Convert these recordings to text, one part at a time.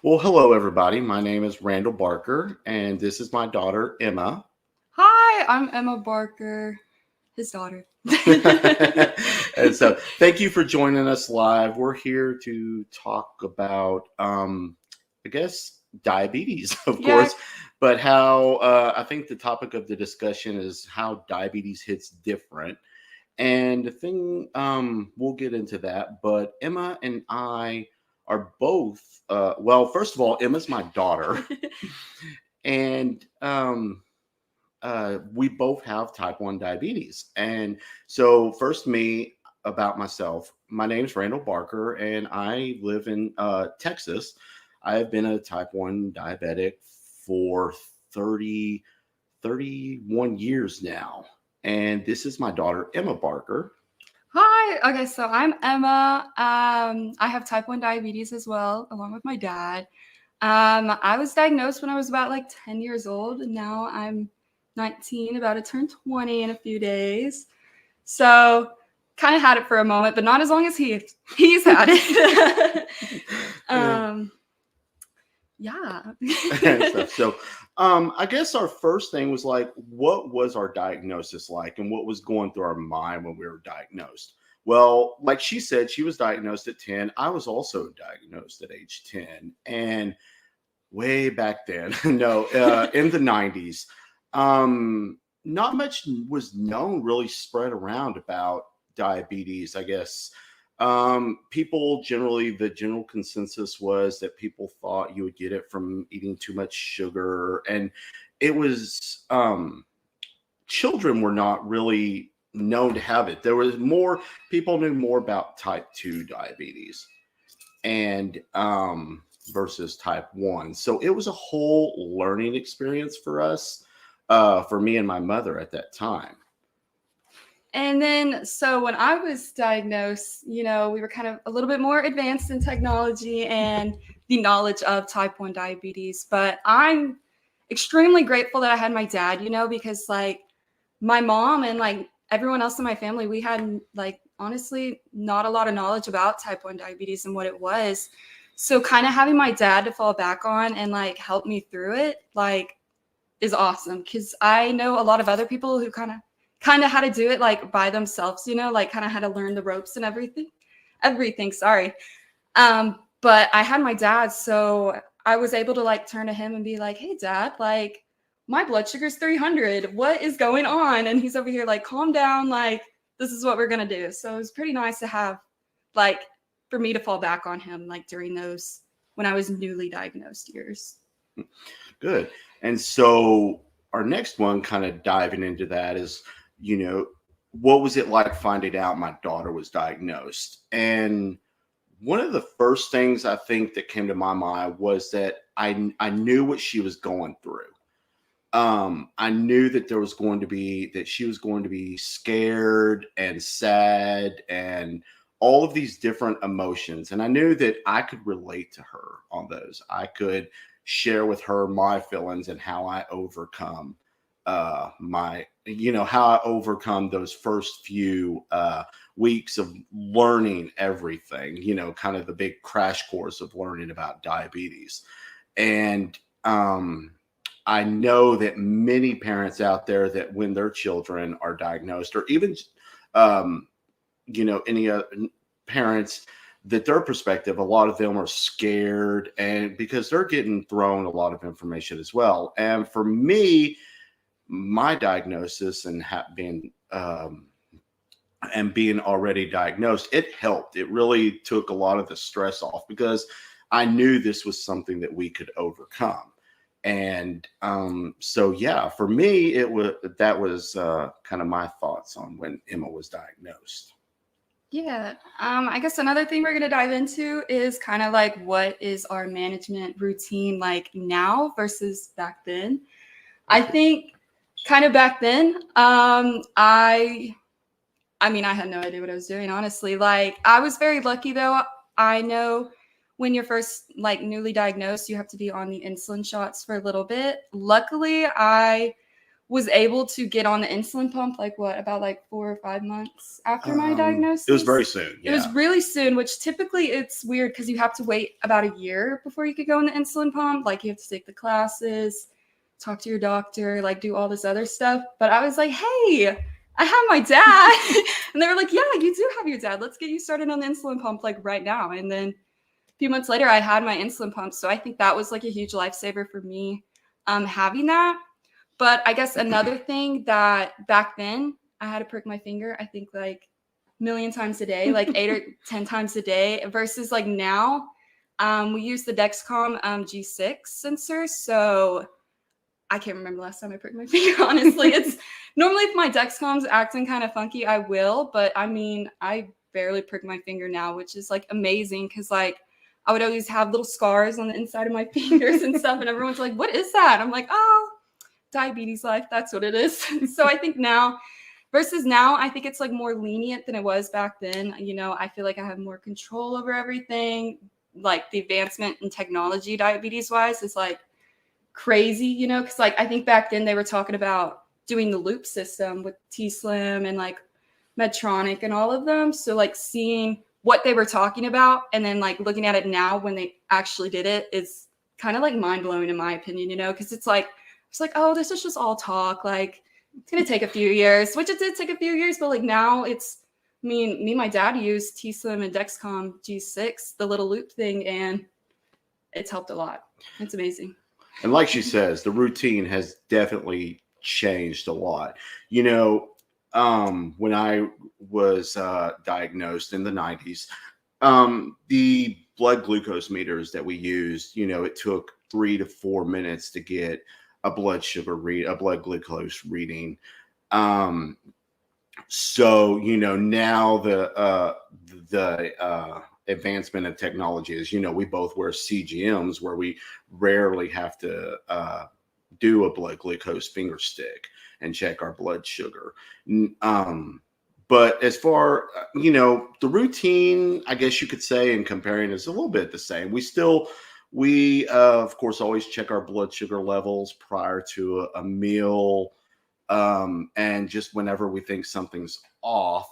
Well, hello, everybody. My name is Randall Barker, and this is my daughter, Emma. Hi, I'm Emma Barker, his daughter. And so, thank you for joining us live. We're here to talk about, I guess, diabetes, of Yeah. course, but how I think the topic of the discussion is how diabetes hits different. And the thing, we'll get into that, but Emma and I are both, well, first of all, Emma's my daughter, and we both have type 1 diabetes. And so, first, me about myself. My name is Randall Barker, and I live in Texas. I've been a type 1 diabetic for 30, 31 years now. And this is my daughter, Emma Barker. Hi. Okay, so I'm Emma. I have type 1 diabetes as well, along with my dad. I was diagnosed when I was about like 10 years old, and now I'm 19, about to turn 20 in a few days. So kind of had it for a moment, but not as long as he's had it. um, yeah. And stuff. So, I guess our first thing was like, what was our diagnosis like, and what was going through our mind when we were diagnosed? Well, like she said, she was diagnosed at 10. I was also diagnosed at age 10, and way back then, no, in the 90s, not much was known really spread around about diabetes, I guess. People generally, the general consensus was that people thought you would get it from eating too much sugar. And it was, children were not really known to have it. There was more, people knew more about type 2 diabetes and versus type 1. So it was a whole learning experience for us, for me and my mother at that time. And then, so when I was diagnosed, we were kind of a little bit more advanced in technology and the knowledge of type 1 diabetes. But I'm extremely grateful that I had my dad, because like my mom and like everyone else in my family, we had like honestly not a lot of knowledge about type 1 diabetes and what it was. So kind of having my dad to fall back on and like help me through it, like is awesome. Cause I know a lot of other people who kind of had to do it like by themselves, like kind of had to learn the ropes and everything, sorry. But I had my dad, so I was able to like turn to him and be like, hey dad, like my blood sugar's 300, what is going on? And he's over here like, calm down, like this is what we're gonna do. So it was pretty nice to have like for me to fall back on him like during those when I was newly diagnosed years. Good. And so our next one, kind of diving into that, is, you know, what was it like finding out my daughter was diagnosed? And one of the first things I think that came to my mind was that I knew what she was going through. I knew that there was going to be that she was going to be scared and sad and all of these different emotions, and I knew that I could relate to her on those. I could share with her my feelings and how I overcome my how I overcome those first few weeks of learning everything, kind of the big crash course of learning about diabetes. And I know that many parents out there, that when their children are diagnosed, or even um, any parents, that their perspective, a lot of them are scared, and because they're getting thrown a lot of information as well. And for me, my diagnosis and being already diagnosed, it helped. It really took a lot of the stress off, because I knew this was something that we could overcome. And so yeah, for me, that was kind of my thoughts on when Emma was diagnosed. Yeah. I guess another thing we're going to dive into is kind of like what is our management routine like now versus back then. I Okay. think kind of back then, I mean, I had no idea what I was doing, honestly. Like, I was very lucky, though. I know when you're first, like, newly diagnosed, you have to be on the insulin shots for a little bit. Luckily, I was able to get on the insulin pump about 4 or 5 months after my diagnosis. It was very soon. Yeah. It was really soon, which typically it's weird because you have to wait about a year before you could go on the insulin pump. Like you have to take the classes, talk to your doctor, like do all this other stuff. But I was like, hey, I have my dad. And they were like, yeah, you do have your dad. Let's get you started on the insulin pump like right now. And then a few months later, I had my insulin pump. So I think that was like a huge lifesaver for me, having that. But I guess another thing that back then I had to prick my finger, I think like a million times a day, like 8 or 10 times a day, versus like now we use the Dexcom G6 sensor. So I can't remember the last time I pricked my finger, honestly. It's normally if my Dexcom's acting kind of funky, I will. But I mean, I barely prick my finger now, which is like amazing because like I would always have little scars on the inside of my fingers and stuff. And everyone's like, what is that? I'm like, oh, diabetes life, that's what it is. So I think now versus now, I think it's like more lenient than it was back then. You know, I feel like I have more control over everything. Like the advancement in technology diabetes wise is like crazy, you know, because like I think back then they were talking about doing the loop system with T-Slim and like Medtronic and all of them. So like seeing what they were talking about and then like looking at it now when they actually did it is kind of like mind blowing in my opinion, you know, because it's like, oh, this is just all talk. Like, it's going to take a few years, which it did take a few years. But like now it's, me and my dad used T-Slim and Dexcom G6, the little loop thing, and it's helped a lot. It's amazing. And like she says, the routine has definitely changed a lot. You know, when I was diagnosed in the 90s, the blood glucose meters that we used, you know, it took 3 to 4 minutes to get a blood glucose reading. So, you know, now the advancement of technology is, you know, we both wear CGMs where we rarely have to do a blood glucose finger stick and check our blood sugar. But as far, you know, the routine, I guess you could say in comparing is a little bit the same. We of course always check our blood sugar levels prior to a meal, and just whenever we think something's off,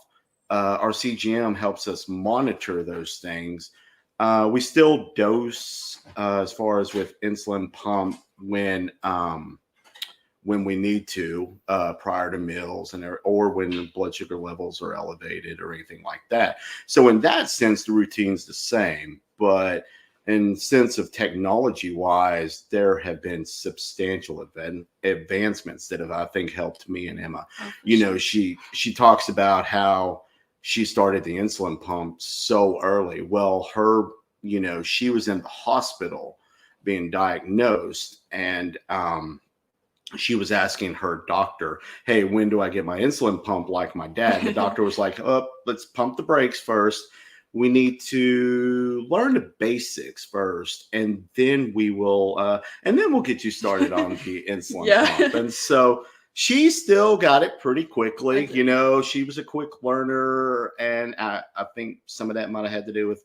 our CGM helps us monitor those things. We still dose as far as with insulin pump when we need to prior to meals or when the blood sugar levels are elevated or anything like that. So in that sense, the routine's the same, but in sense of technology wise, there have been substantial advancements that have, I think, helped me and Emma. You know, she talks about how she started the insulin pump so early. Well, you know, she was in the hospital being diagnosed, and she was asking her doctor, hey, when do I get my insulin pump like my dad? The doctor was like, oh, let's pump the brakes first. We need to learn the basics first, and then we'll get you started on the insulin pump. And so she still got it pretty quickly. You know, she was a quick learner, and I think some of that might have had to do with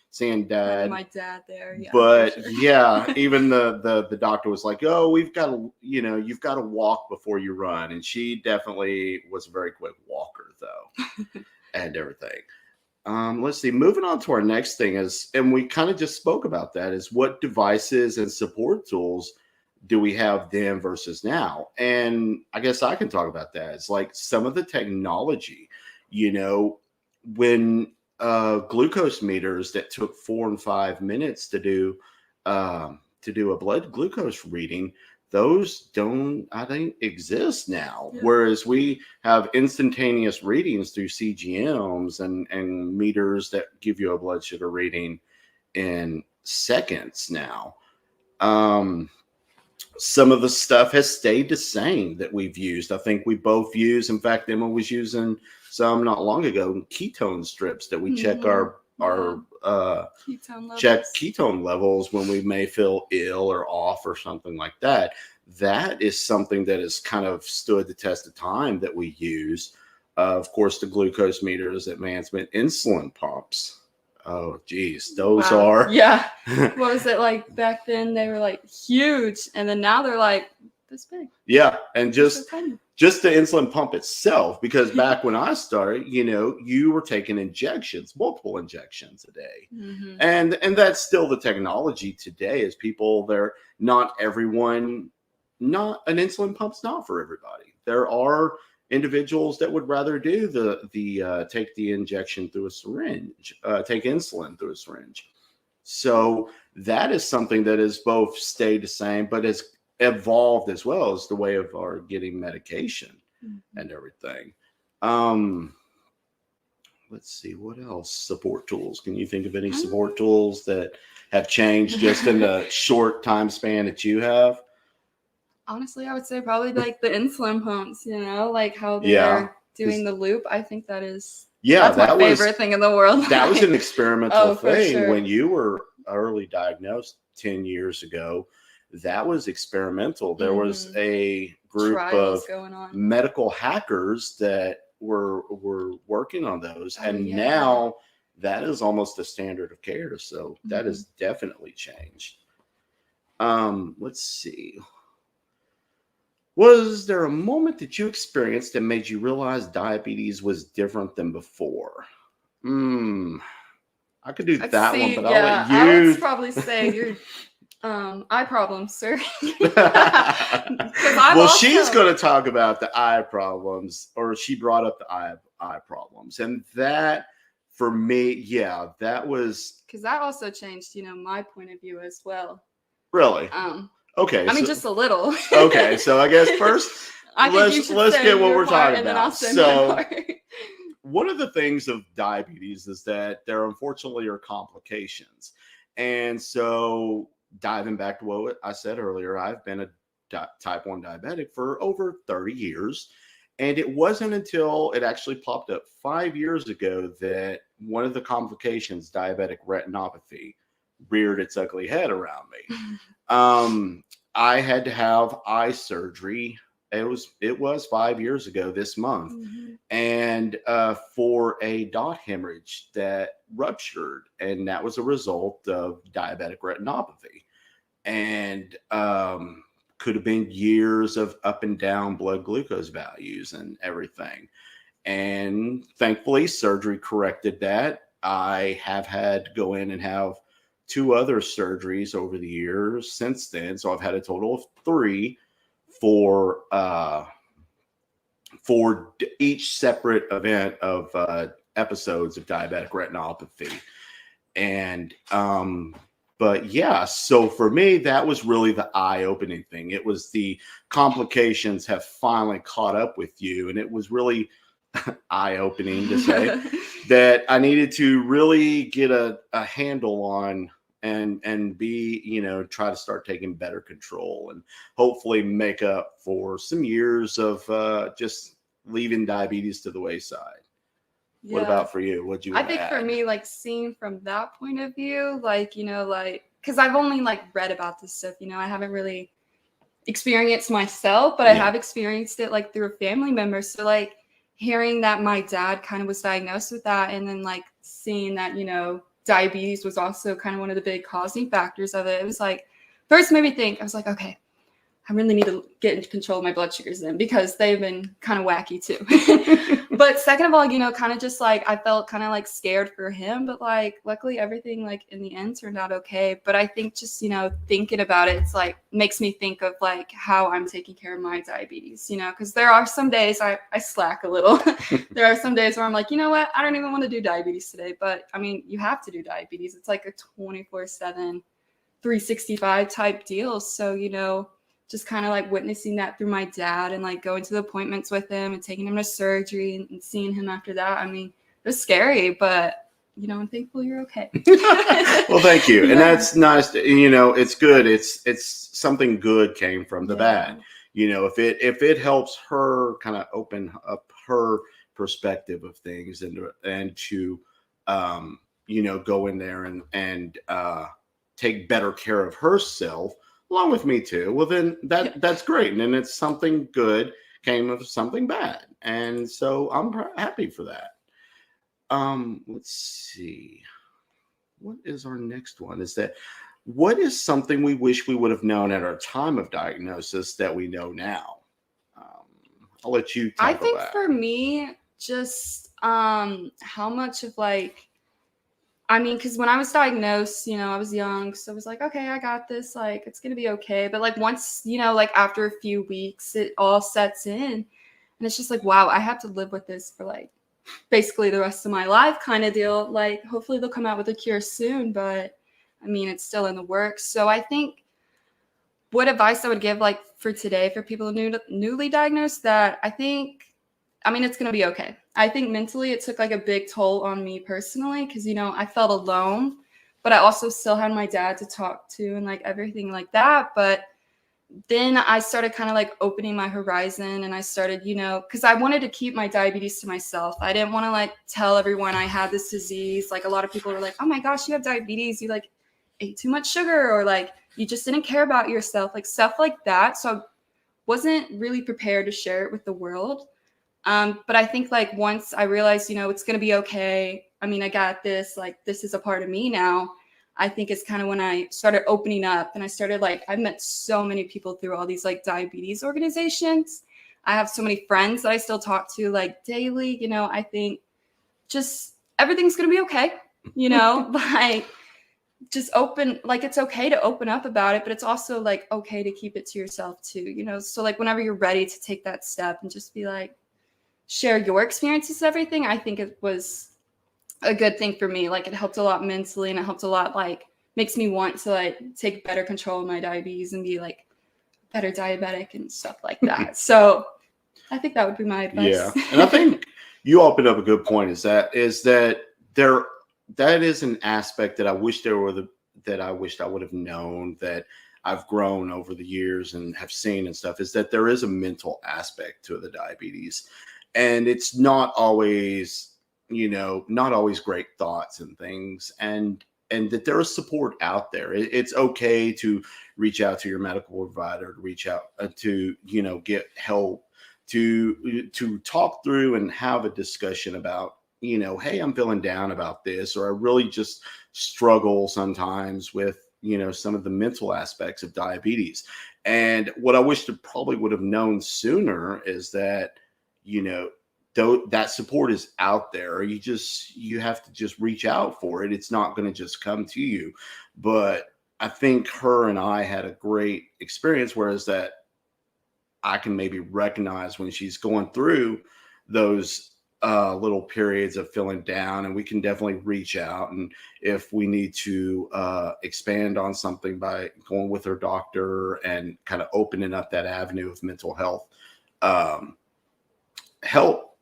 seeing dad. My dad there, yeah. But sure. Yeah, even the doctor was like, oh, you've got to walk before you run. And she definitely was a very quick walker though, and everything. Let's see, moving on to our next thing is, and we kind of just spoke about that, is what devices and support tools do we have then versus now? And I guess I can talk about that. It's like some of the technology, you know, when glucose meters that took 4 and 5 minutes to do a blood glucose reading, those don't, I think, exist now. Yeah. Whereas we have instantaneous readings through CGMs and meters that give you a blood sugar reading in seconds now. Some of the stuff has stayed the same that we've used. I think we both use, in fact, Emma was using some not long ago, ketone strips that we check our ketone levels when we may feel ill or off or something like that. That is something that has kind of stood the test of time that we use. Of course, the glucose meters, advancement, insulin pumps. Oh, geez, those are. Yeah. What was it like back then? They were like huge, and then now they're like this big. Yeah, and So tiny. just the insulin pump itself, because back when I started, you were taking injections, multiple injections a day. Mm-hmm. And that's still the technology today, is people, they're not everyone, not an insulin pump's not for everybody. There are individuals that would rather do the take the injection through a syringe, take insulin through a syringe. So that is something that has both stayed the same, but has evolved as well as the way of our getting medication and everything. Let's see, what else? Support tools. Can you think of any support tools that have changed just in the short time span that you have? Honestly, I would say probably like the insulin pumps, like how they're doing the loop. I think that's my favorite thing in the world. That was an experimental thing sure. when you were early diagnosed 10 years ago. That was experimental. There was a group Trials of going on. medical hackers that were working on those, and now that is almost the standard of care. So that has definitely changed. Let's see. Was there a moment that you experienced that made you realize diabetes was different than before? I could do that one, but I'll let you. I would probably say your eye problems, sir. Well, she's going to talk about the eye problems, or she brought up the eye problems, and that, for me, that was, because that also changed, my point of view as well. Really? Okay. I mean, just a little. Okay, so I guess first, let's get what we're talking and then about. I'll say my part. One of the things of diabetes is that there unfortunately are complications. And so, diving back to what I said earlier, I've been a type 1 diabetic for over 30 years. And it wasn't until it actually popped up 5 years ago that one of the complications, diabetic retinopathy, reared its ugly head around me. I had to have eye surgery. It was 5 years ago this month, and for a dot hemorrhage that ruptured, and that was a result of diabetic retinopathy, and could have been years of up and down blood glucose values and everything. And thankfully, surgery corrected that. I have had to go in and have 2 other surgeries over the years since then. So I've had a total of 3 for each separate event of episodes of diabetic retinopathy. And but yeah, so for me, that was really the eye-opening thing. It was the complications have finally caught up with you, and it was really eye-opening to say that I needed to really get a handle on and be, try to start taking better control and hopefully make up for some years of just leaving diabetes to the wayside. Yeah. What about for you? What'd you I think add? For me, like seeing from that point of view, because I've only read about this stuff, I haven't really experienced myself, but I have experienced it through a family member. So hearing that my dad kind of was diagnosed with that, and then seeing that, diabetes was also kind of one of the big causing factors of it. It was first made me think, I was like, okay, I really need to get into control of my blood sugars then, because they've been kind of wacky too. But second of all, kind of just I felt kind of scared for him, but luckily everything in the end turned out okay. But I think just, thinking about it, it's makes me think of how I'm taking care of my diabetes, because there are some days I slack a little. There are some days where I'm you know what, I don't even want to do diabetes today. But I mean, you have to do diabetes. It's a 24/7, 365 type deal. So, just kind of witnessing that through my dad and going to the appointments with him and taking him to surgery and seeing him after that. I mean, it was scary, but I'm thankful you're okay. Well, thank you. And that's nice. It's good. It's something good came from the bad. If it helps her kind of open up her perspective of things and to go in there and take better care of herself, along with me too, well then that's great. And then it's something good came of something bad, and so I'm happy for that. Let's see, what is our next one? Is that what is something we wish we would have known at our time of diagnosis that we know now? Um, I'll let you I tackle think that. for me, just how much of like, I mean, because when I was diagnosed, I was young, so I was like, okay, I got this, like it's gonna be okay. But like once, like after a few weeks, it all sets in, and it's just like, wow, I have to live with this for like basically the rest of my life, kind of deal. Like hopefully they'll come out with a cure soon, but I mean, it's still in the works. So I think what advice I would give like for today for people newly diagnosed, that I mean, it's going to be okay. I think mentally it took like a big toll on me personally because, I felt alone, but I also still had my dad to talk to and like everything like that. But then I started kind of like opening my horizon, and I started, because I wanted to keep my diabetes to myself. I didn't want to like tell everyone I had this disease. Like a lot of people were like, oh my gosh, you have diabetes. You like ate too much sugar, or like you just didn't care about yourself, like stuff like that. So I wasn't really prepared to share it with the world. But I think like once I realized, it's going to be okay. I mean, I got this, like, this is a part of me now. I think it's kind of when I started opening up, and I started like, I've met so many people through all these like diabetes organizations. I have so many friends that I still talk to like daily. I think just everything's going to be okay, like just open, like it's okay to open up about it, but it's also like okay to keep it to yourself too, so like whenever you're ready to take that step and just be like, share your experiences, everything, I think it was a good thing for me. Like it helped a lot mentally, and it helped a lot, like makes me want to like take better control of my diabetes and be like better diabetic and stuff like that. So I think that would be my advice. Yeah, and I think you opened up a good point. Is that there that is an aspect that I wish there were that I wished I would have known, that I've grown over the years and have seen and stuff, is that there is a mental aspect to the diabetes, and it's not always, not always great thoughts and things, and that there is support out there. It's okay to reach out to your medical provider, to reach out to get help, to talk through and have a discussion about, hey, I'm feeling down about this, or I really just struggle sometimes with, some of the mental aspects of diabetes. And what I wish to probably would have known sooner is that, though that support is out there, you have to just reach out for it. It's not going to just come to you. But I think her and I had a great experience, whereas that I can maybe recognize when she's going through those little periods of feeling down, and we can definitely reach out. And if we need to expand on something by going with her doctor and kind of opening up that avenue of mental health, um, help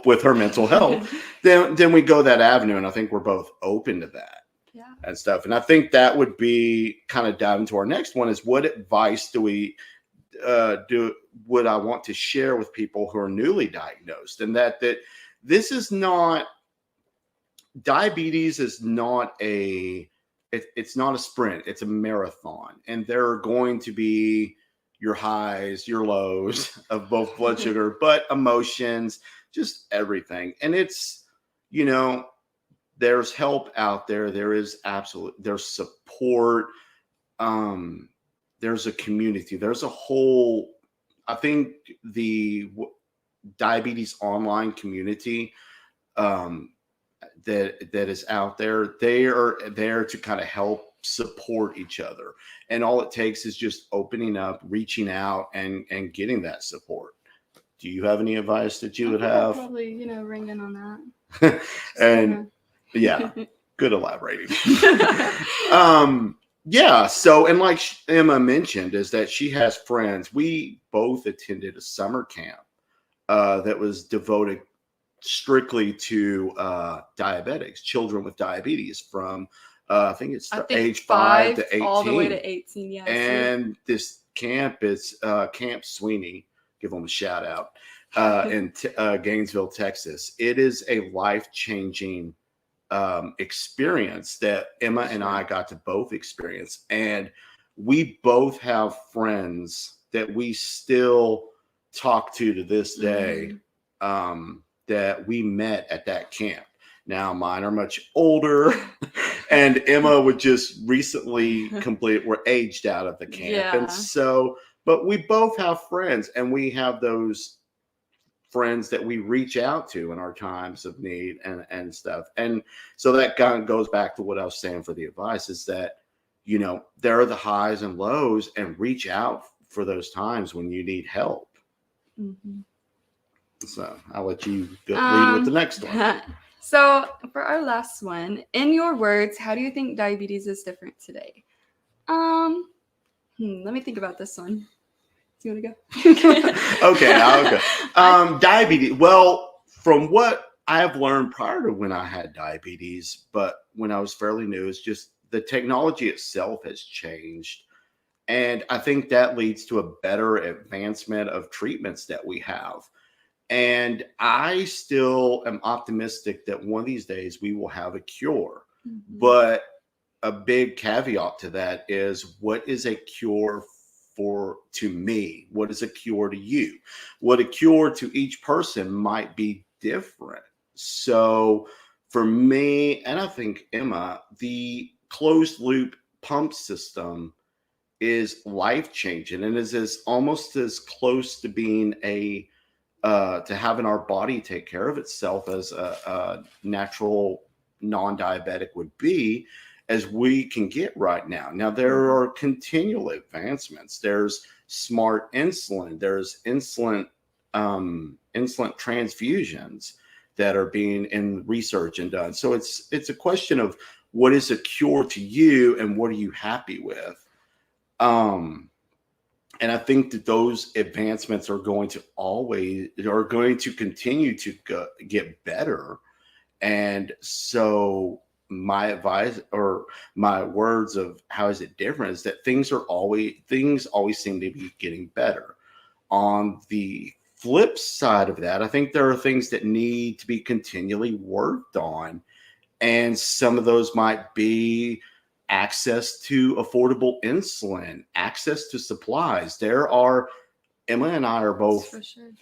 with her mental health, then we go that avenue. And I think we're both open to that. Yeah. And stuff. And I think that would be kind of dive into our next one, is what advice would I want to share with people who are newly diagnosed, and that this is not, diabetes is not it's not a sprint, it's a marathon, and there are going to be your highs, your lows of both blood sugar, but emotions, just everything. And it's, there's help out there. There's support. There's a community. There's a whole, I think the diabetes online community that is out there, they are there to kind of help support each other. And all it takes is just opening up, reaching out, and getting that support. Do you have any advice that you would have? Probably, ring in on that. And yeah, good elaborating. Yeah. So, and like Emma mentioned, is that she has friends. We both attended a summer camp that was devoted strictly to diabetics, children with diabetes, from I think age 5 to 18, all the way to 18. Yeah. And this camp is Camp Sweeney. Give them a shout out in Gainesville, Texas. It is a life-changing experience that Emma and I got to both experience. And we both have friends that we still talk to this day, that we met at that camp. Now, mine are much older And Emma would just recently were aged out of the camp. Yeah. And so, but we both have friends, and we have those friends that we reach out to in our times of need and stuff. And so that kind of goes back to what I was saying for the advice is that, you know, there are the highs and lows, and reach out for those times when you need help. Mm-hmm. So I'll let you lead with the next one. So for our last one, in your words, how do you think diabetes is different today? Let me think about this one. Do you want to go? Okay, I'll go. Diabetes. Well, from what I've learned prior to when I had diabetes, but when I was fairly new, it's just the technology itself has changed. And I think that leads to a better advancement of treatments that we have. And I still am optimistic that one of these days we will have a cure. Mm-hmm. But a big caveat to that is, what is a cure to me? What is a cure to you? What a cure to each person might be different. So for me, and I think Emma, the closed loop pump system is life changing, and is almost as close to being to having our body take care of itself as a natural non-diabetic would be, as we can get right now. Now, there are continual advancements. There's smart insulin. There's insulin transfusions that are being in research and done. So it's a question of what is a cure to you and what are you happy with. And I think that those advancements are going to continue to get better. And so my advice, or my words of how is it different, is that things always seem to be getting better. On the flip side of that, I think there are things that need to be continually worked on. And some of those might be access to affordable insulin, access to supplies. Emma and I are both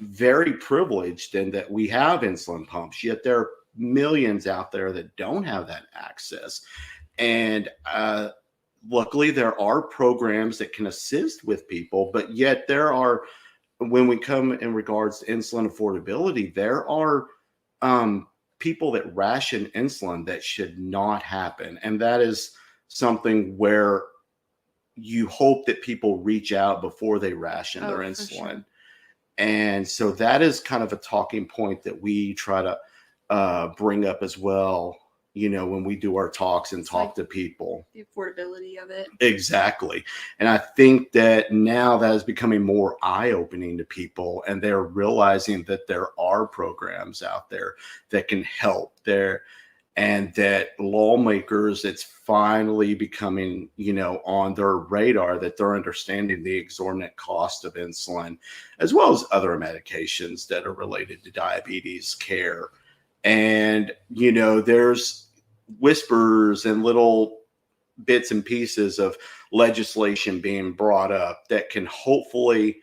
very privileged in that we have insulin pumps, yet there are millions out there that don't have that access. And luckily, there are programs that can assist with people, but yet when we come in regards to insulin affordability, there are people that ration insulin that should not happen. And that is something where you hope that people reach out before they ration their insulin. Sure. And so that is kind of a talking point that we try to bring up as well, you know, when we do our talks and talk to people. The affordability of it. Exactly. And I think that now that is becoming more eye-opening to people, and they're realizing that there are programs out there that can help there. And that lawmakers, it's finally becoming, you know, on their radar, that they're understanding the exorbitant cost of insulin, as well as other medications that are related to diabetes care. And, you know, there's whispers and little bits and pieces of legislation being brought up that can hopefully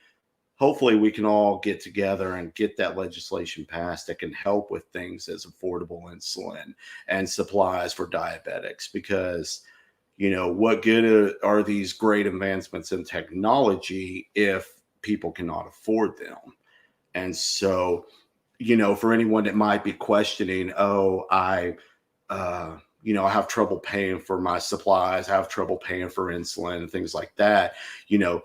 we can all get together and get that legislation passed that can help with things as affordable insulin and supplies for diabetics. Because, you know, what good are these great advancements in technology if people cannot afford them? And so, you know, for anyone that might be questioning, I have trouble paying for my supplies, I have trouble paying for insulin and things like that, you know,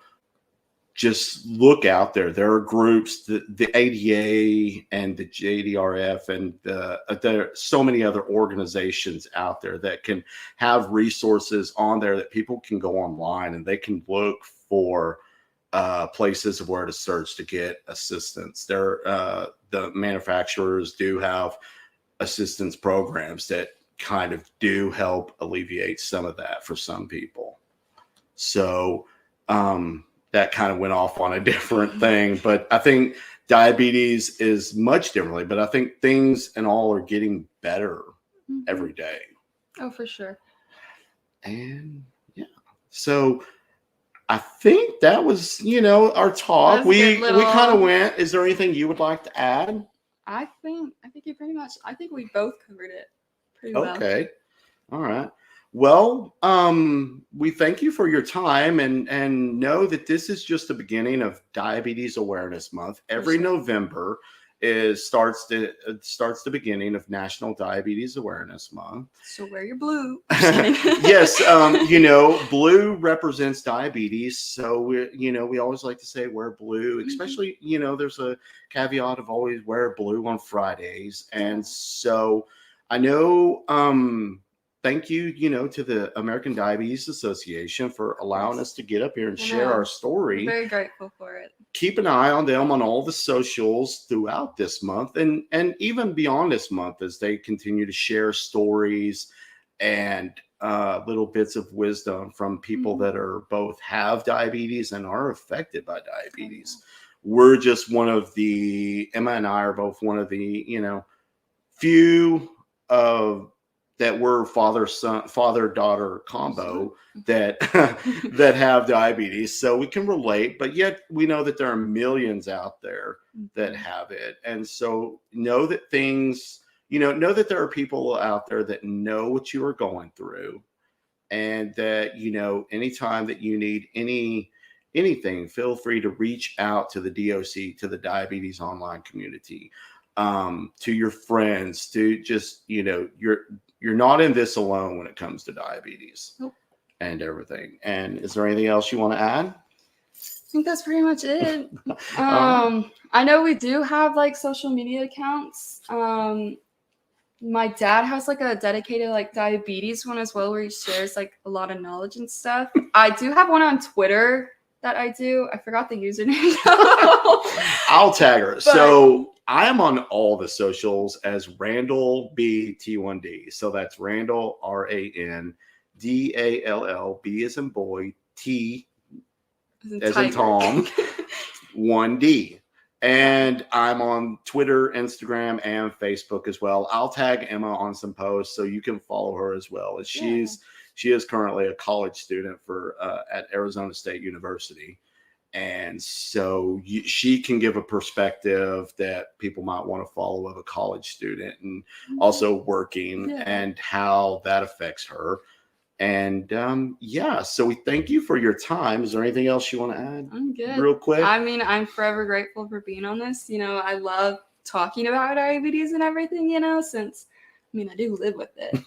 just look out there. There are groups, the ADA and the JDRF, and there are so many other organizations out there that can have resources on there that people can go online and they can look for places of where to search to get assistance. The manufacturers do have assistance programs that kind of do help alleviate some of that for some people. So, that kind of went off on a different thing, but I think diabetes is much differently, but I think things and all are getting better every day. Oh, for sure. And yeah, so I think that was, you know, our talk. We kind of went. Is there anything you would like to add? I think you pretty much, I think we both covered it pretty well. Okay. All right. Well, we thank you for your time, and know that this is just the beginning of Diabetes Awareness Month. For Every sure. November starts the beginning of National Diabetes Awareness Month. So wear your blue. Just kidding. Yes, blue represents diabetes, so we always like to say wear blue, especially there's a caveat of always wear blue on Fridays, and so I know. Thank you, to the American Diabetes Association for allowing us to get up here and share our I'm story. very grateful for it. Keep an eye on them on all the socials throughout this month and even beyond this month as they continue to share stories and little bits of wisdom from people that are both have diabetes and are affected by diabetes. We're just Emma and I are both one of the, few of that we're father-daughter combo that that have diabetes, so we can relate, but yet we know that there are millions out there that have it. And so know that there are people out there that know what you are going through, and that anytime that you need anything, feel free to reach out to the DOC, to the Diabetes Online community, to your friends, to just you're not in this alone when it comes to diabetes. Nope. And everything. And is there anything else you want to add? I think that's pretty much it. I know we do have like social media accounts. My dad has like a dedicated like diabetes one as well, where he shares like a lot of knowledge and stuff. I do have one on Twitter that I do. I forgot the username. I'll tag her. So I am on all the socials as Randall BT1D. So that's Randall RANDALL, B as in boy, T as in Tom, 1D. And I'm on Twitter, Instagram, and Facebook as well. I'll tag Emma on some posts so you can follow her as well. As she is currently a college student at Arizona State University. And so she can give a perspective that people might want to follow of a college student and also working and how that affects her. And so we thank you for your time. Is there anything else you want to add? I'm good. Real quick. I mean, I'm forever grateful for being on this. I love talking about diabetes and everything, since I do live with it.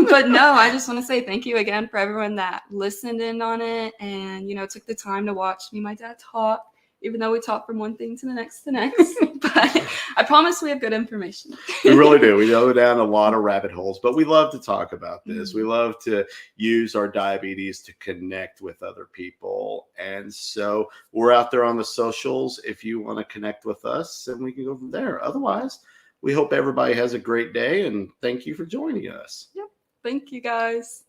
But no, I just want to say thank you again for everyone that listened in on it and, took the time to watch me and my dad talk, even though we talk from one thing to the next. But I promise we have good information. We really do. We go down a lot of rabbit holes, but we love to talk about this. We love to use our diabetes to connect with other people. And so we're out there on the socials if you want to connect with us, and we can go from there. Otherwise, we hope everybody has a great day, and thank you for joining us. Yep. Thank you, guys.